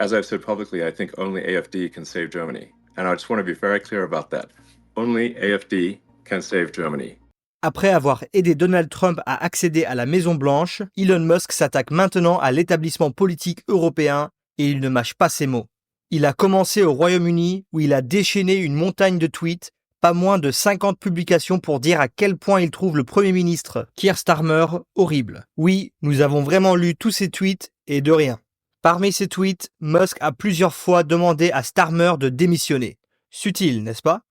as I've said publicly, I think only AfD can save Germany. And I just want to be very clear about that. Only AfD can save Germany. Après avoir aidé Donald Trump à accéder à la Maison-Blanche, Elon Musk s'attaque maintenant à l'établissement politique européen et il ne mâche pas ses mots. Il a commencé au Royaume-Uni où il a déchaîné une montagne de tweets, pas moins de 50 publications pour dire à quel point il trouve le Premier ministre, Keir Starmer, horrible. Oui, nous avons vraiment lu tous ces tweets et de rien. Parmi ces tweets, Musk a plusieurs fois demandé à Starmer de démissionner. Subtil, n'est-ce pas?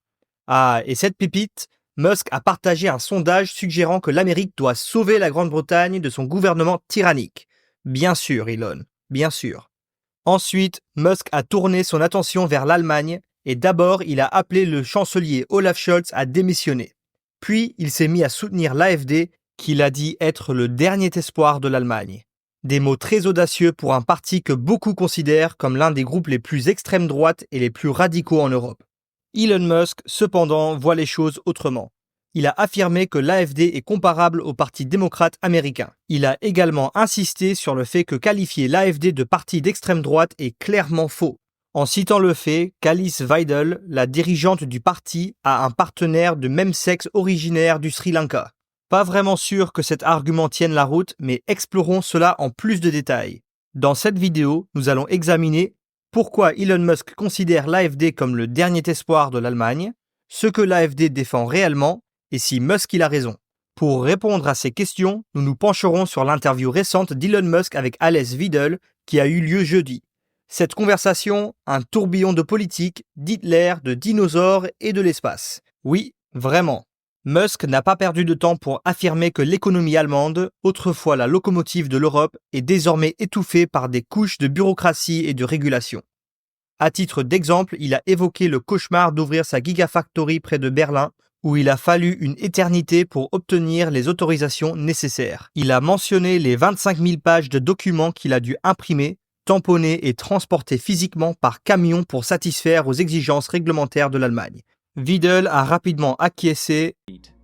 Ah, et cette pépite, Musk a partagé un sondage suggérant que l'Amérique doit sauver la Grande-Bretagne de son gouvernement tyrannique. Bien sûr, Elon, bien sûr. Ensuite, Musk a tourné son attention vers l'Allemagne et d'abord il a appelé le chancelier Olaf Scholz à démissionner. Puis il s'est mis à soutenir l'AfD qu'il a dit être le dernier espoir de l'Allemagne. Des mots très audacieux pour un parti que beaucoup considèrent comme l'un des groupes les plus extrême droite et les plus radicaux en Europe. Elon Musk, cependant, voit les choses autrement. Il a affirmé que l'AfD est comparable au Parti démocrate américain. Il a également insisté sur le fait que qualifier l'AfD de parti d'extrême droite est clairement faux, en citant le fait qu'Alice Weidel, la dirigeante du parti, a un partenaire de même sexe originaire du Sri Lanka. Pas vraiment sûr que cet argument tienne la route, mais explorons cela en plus de détails. Dans cette vidéo, nous allons examiner pourquoi Elon Musk considère l'AfD comme le dernier espoir de l'Allemagne, ce que l'AfD défend réellement, et si Musk il a raison. Pour répondre à ces questions, nous nous pencherons sur l'interview récente d'Elon Musk avec Alice Weidel qui a eu lieu jeudi. Cette conversation, un tourbillon de politique, d'Hitler, de dinosaures et de l'espace. Oui, vraiment. Musk n'a pas perdu de temps pour affirmer que l'économie allemande, autrefois la locomotive de l'Europe, est désormais étouffée par des couches de bureaucratie et de régulation. À titre d'exemple, il a évoqué le cauchemar d'ouvrir sa gigafactory près de Berlin, où il a fallu une éternité pour obtenir les autorisations nécessaires. Il a mentionné les 25 000 pages de documents qu'il a dû imprimer, tamponner et transporter physiquement par camion pour satisfaire aux exigences réglementaires de l'Allemagne. Weidel a rapidement acquiescé.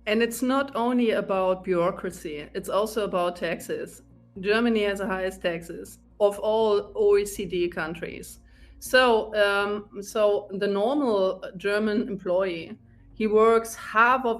And it's not only about bureaucracy, it's also about taxes. Germany has the highest taxes of all OECD countries. So the normal German employee, he works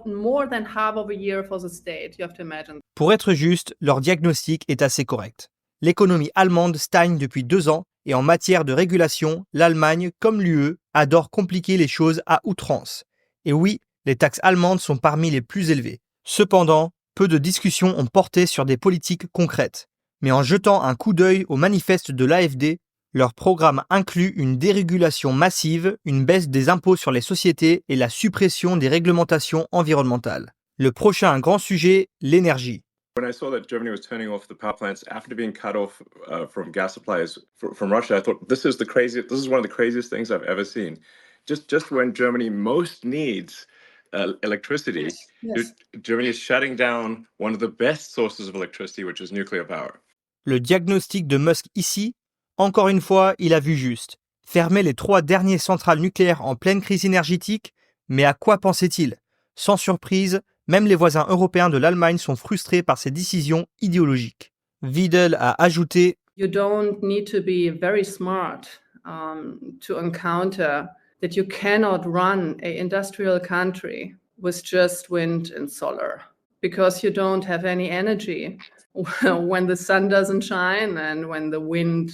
more than half of a year for the state, you have to imagine. Pour être juste, leur diagnostic est assez correct. L'économie allemande stagne depuis 2 ans et en matière de régulation, l'Allemagne, comme l'UE, adore compliquer les choses à outrance. Et oui, les taxes allemandes sont parmi les plus élevées. Cependant, peu de discussions ont porté sur des politiques concrètes. Mais en jetant un coup d'œil au manifeste de l'AfD, leur programme inclut une dérégulation massive, une baisse des impôts sur les sociétés et la suppression des réglementations environnementales. Le prochain grand sujet, l'énergie. When I saw that Germany was turning off the power plants after being cut off from gas supplies from Russia, I thought this is one of the craziest things I've ever seen. Just when Germany most needs electricity, Yes. Germany is shutting down one of the best sources of electricity, which is nuclear power. Le diagnostic de Musk ici, encore une fois, il a vu juste. Fermer les 3 dernières centrales nucléaires en pleine crise énergétique, mais à quoi pensait-il? Sans surprise, même les voisins européens de l'Allemagne sont frustrés par ces décisions idéologiques. Weidel a ajouté « You don't need to be very smart to encounter that you cannot run an industrial country with just wind and solar because you don't have any energy when the sun doesn't shine and when the wind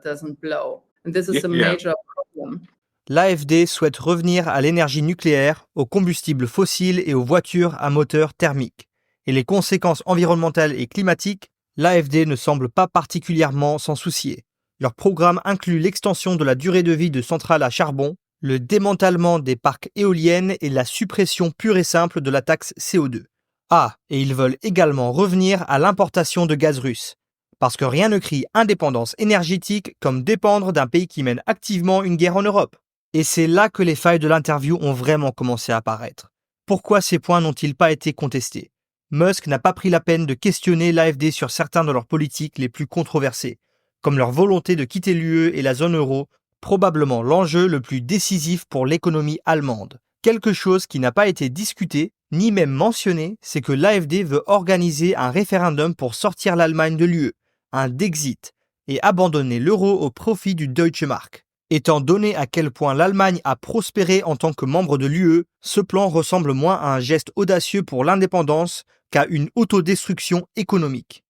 doesn't blow. And this is a major problem. » L'AfD souhaite revenir à l'énergie nucléaire, aux combustibles fossiles et aux voitures à moteur thermique. Et les conséquences environnementales et climatiques, l'AfD ne semble pas particulièrement s'en soucier. Leur programme inclut l'extension de la durée de vie de centrales à charbon, le démantèlement des parcs éoliennes et la suppression pure et simple de la taxe CO2. Ah, et ils veulent également revenir à l'importation de gaz russe. Parce que rien ne crie indépendance énergétique comme dépendre d'un pays qui mène activement une guerre en Europe. Et c'est là que les failles de l'interview ont vraiment commencé à apparaître. Pourquoi ces points n'ont-ils pas été contestés? Musk n'a pas pris la peine de questionner l'AfD sur certains de leurs politiques les plus controversées, comme leur volonté de quitter l'UE et la zone euro, probablement l'enjeu le plus décisif pour l'économie allemande. Quelque chose qui n'a pas été discuté, ni même mentionné, c'est que l'AfD veut organiser un référendum pour sortir l'Allemagne de l'UE, un Dexit. et abandonner l'euro au profit du Deutsche Mark. Étant donné à quel point l'Allemagne a prospéré en tant que membre de l'UE, ce plan ressemble moins à un geste audacieux pour l'indépendance qu'à une autodestruction économique.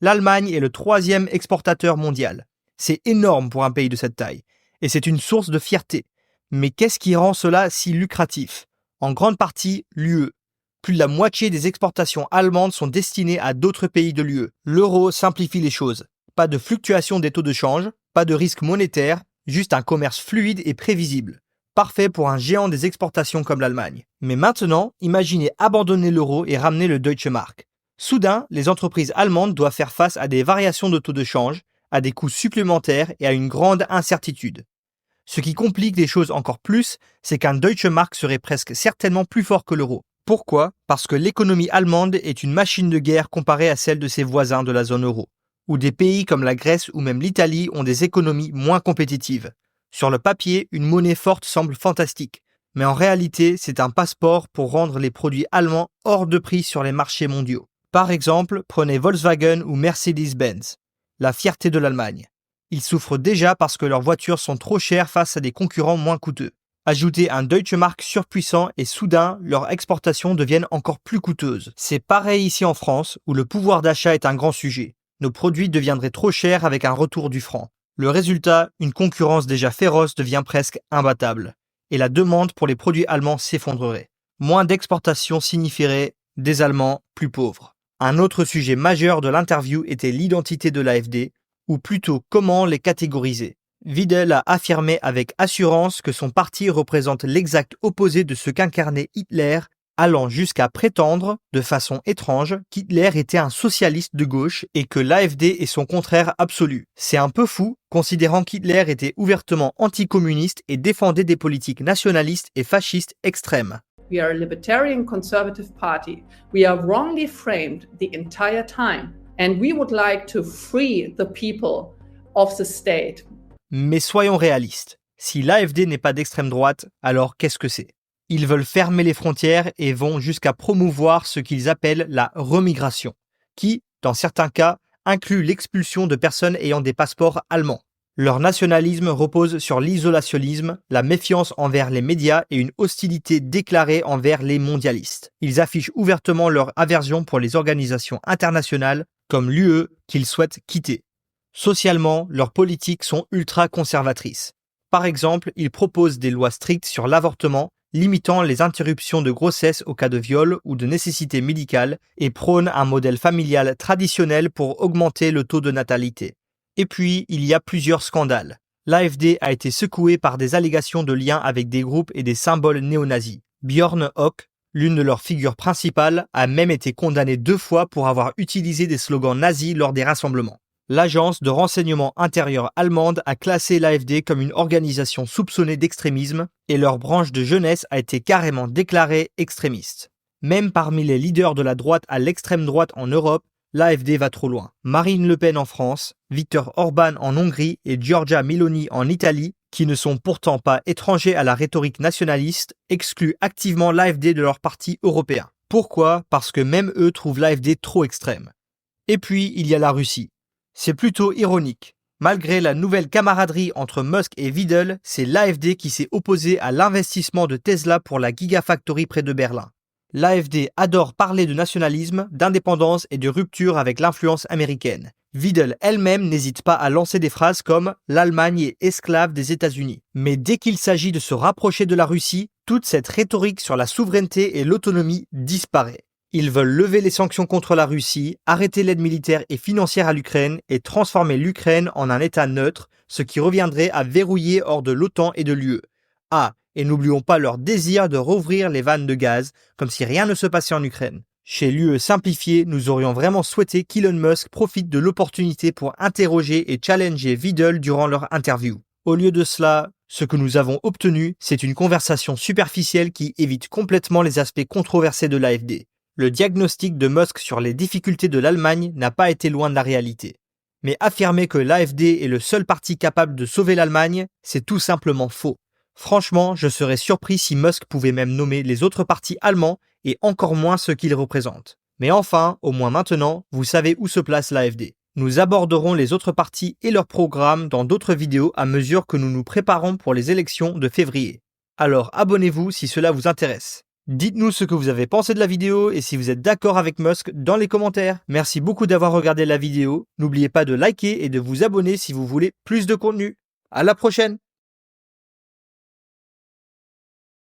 L'Allemagne est le 3e exportateur mondial. C'est énorme pour un pays de cette taille, et c'est une source de fierté. Mais qu'est-ce qui rend cela si lucratif ? En grande partie, l'UE. Plus de la moitié des exportations allemandes sont destinées à d'autres pays de l'UE. L'euro simplifie les choses. Pas de fluctuation des taux de change, pas de risque monétaire, juste un commerce fluide et prévisible. Parfait pour un géant des exportations comme l'Allemagne. Mais maintenant, imaginez abandonner l'euro et ramener le Deutsche Mark. Soudain, les entreprises allemandes doivent faire face à des variations de taux de change, à des coûts supplémentaires et à une grande incertitude. Ce qui complique les choses encore plus, c'est qu'un Deutsche Mark serait presque certainement plus fort que l'euro. Pourquoi ? Parce que l'économie allemande est une machine de guerre comparée à celle de ses voisins de la zone euro, où des pays comme la Grèce ou même l'Italie ont des économies moins compétitives. Sur le papier, une monnaie forte semble fantastique, mais en réalité, c'est un passeport pour rendre les produits allemands hors de prix sur les marchés mondiaux. Par exemple, prenez Volkswagen ou Mercedes-Benz, la fierté de l'Allemagne. Ils souffrent déjà parce que leurs voitures sont trop chères face à des concurrents moins coûteux. Ajoutez un Deutsche Mark surpuissant et soudain, leurs exportations deviennent encore plus coûteuses. C'est pareil ici en France, où le pouvoir d'achat est un grand sujet. Nos produits deviendraient trop chers avec un retour du franc. Le résultat, une concurrence déjà féroce devient presque imbattable. Et la demande pour les produits allemands s'effondrerait. Moins d'exportations signifierait des Allemands plus pauvres. Un autre sujet majeur de l'interview était l'identité de l'AfD, ou plutôt comment les catégoriser. Widel a affirmé avec assurance que son parti représente l'exact opposé de ce qu'incarnait Hitler, allant jusqu'à prétendre, de façon étrange, qu'Hitler était un socialiste de gauche et que l'AfD est son contraire absolu. C'est un peu fou, considérant qu'Hitler était ouvertement anticommuniste et défendait des politiques nationalistes et fascistes extrêmes. We are a libertarian conservative party. We are wrongly framed the entire time. And we would like to free the people of the state. Mais soyons réalistes. Si l'AfD n'est pas d'extrême droite, alors qu'est-ce que c'est ? Ils veulent fermer les frontières et vont jusqu'à promouvoir ce qu'ils appellent la remigration, qui, dans certains cas, inclut l'expulsion de personnes ayant des passeports allemands. Leur nationalisme repose sur l'isolationnisme, la méfiance envers les médias et une hostilité déclarée envers les mondialistes. Ils affichent ouvertement leur aversion pour les organisations internationales comme l'UE qu'ils souhaitent quitter. Socialement, leurs politiques sont ultra-conservatrices. Par exemple, ils proposent des lois strictes sur l'avortement, limitant les interruptions de grossesse au cas de viol ou de nécessité médicale et prônent un modèle familial traditionnel pour augmenter le taux de natalité. Et puis, il y a plusieurs scandales. L'AfD a été secouée par des allégations de liens avec des groupes et des symboles néo-nazis. Björn Höcke, l'une de leurs figures principales, a même été condamnée 2 fois pour avoir utilisé des slogans nazis lors des rassemblements. L'agence de renseignement intérieur allemande a classé l'AfD comme une organisation soupçonnée d'extrémisme et leur branche de jeunesse a été carrément déclarée extrémiste. Même parmi les leaders de la droite à l'extrême droite en Europe, l'AfD va trop loin. Marine Le Pen en France, Viktor Orban en Hongrie et Giorgia Meloni en Italie, qui ne sont pourtant pas étrangers à la rhétorique nationaliste, excluent activement l'AfD de leur parti européen. Pourquoi ? Parce que même eux trouvent l'AfD trop extrême. Et puis, il y a la Russie. C'est plutôt ironique. Malgré la nouvelle camaraderie entre Musk et Widel, c'est l'AfD qui s'est opposé à l'investissement de Tesla pour la Gigafactory près de Berlin. L'AfD adore parler de nationalisme, d'indépendance et de rupture avec l'influence américaine. Widel elle-même n'hésite pas à lancer des phrases comme « l'Allemagne est esclave des États-Unis ». Mais dès qu'il s'agit de se rapprocher de la Russie, toute cette rhétorique sur la souveraineté et l'autonomie disparaît. Ils veulent lever les sanctions contre la Russie, arrêter l'aide militaire et financière à l'Ukraine et transformer l'Ukraine en un État neutre, ce qui reviendrait à verrouiller hors de l'OTAN et de l'UE. Ah, et n'oublions pas leur désir de rouvrir les vannes de gaz, comme si rien ne se passait en Ukraine. Chez l'UE simplifié, nous aurions vraiment souhaité qu'Elon Musk profite de l'opportunité pour interroger et challenger Widel durant leur interview. Au lieu de cela, ce que nous avons obtenu, c'est une conversation superficielle qui évite complètement les aspects controversés de l'AfD. Le diagnostic de Musk sur les difficultés de l'Allemagne n'a pas été loin de la réalité. Mais affirmer que l'AfD est le seul parti capable de sauver l'Allemagne, c'est tout simplement faux. Franchement, je serais surpris si Musk pouvait même nommer les autres partis allemands et encore moins ceux qu'ils représentent. Mais enfin, au moins maintenant, vous savez où se place l'AfD. Nous aborderons les autres partis et leurs programmes dans d'autres vidéos à mesure que nous nous préparons pour les élections de février. Alors abonnez-vous si cela vous intéresse. Dites-nous ce que vous avez pensé de la vidéo et si vous êtes d'accord avec Musk dans les commentaires. Merci beaucoup d'avoir regardé la vidéo. N'oubliez pas de liker et de vous abonner si vous voulez plus de contenu. À la prochaine!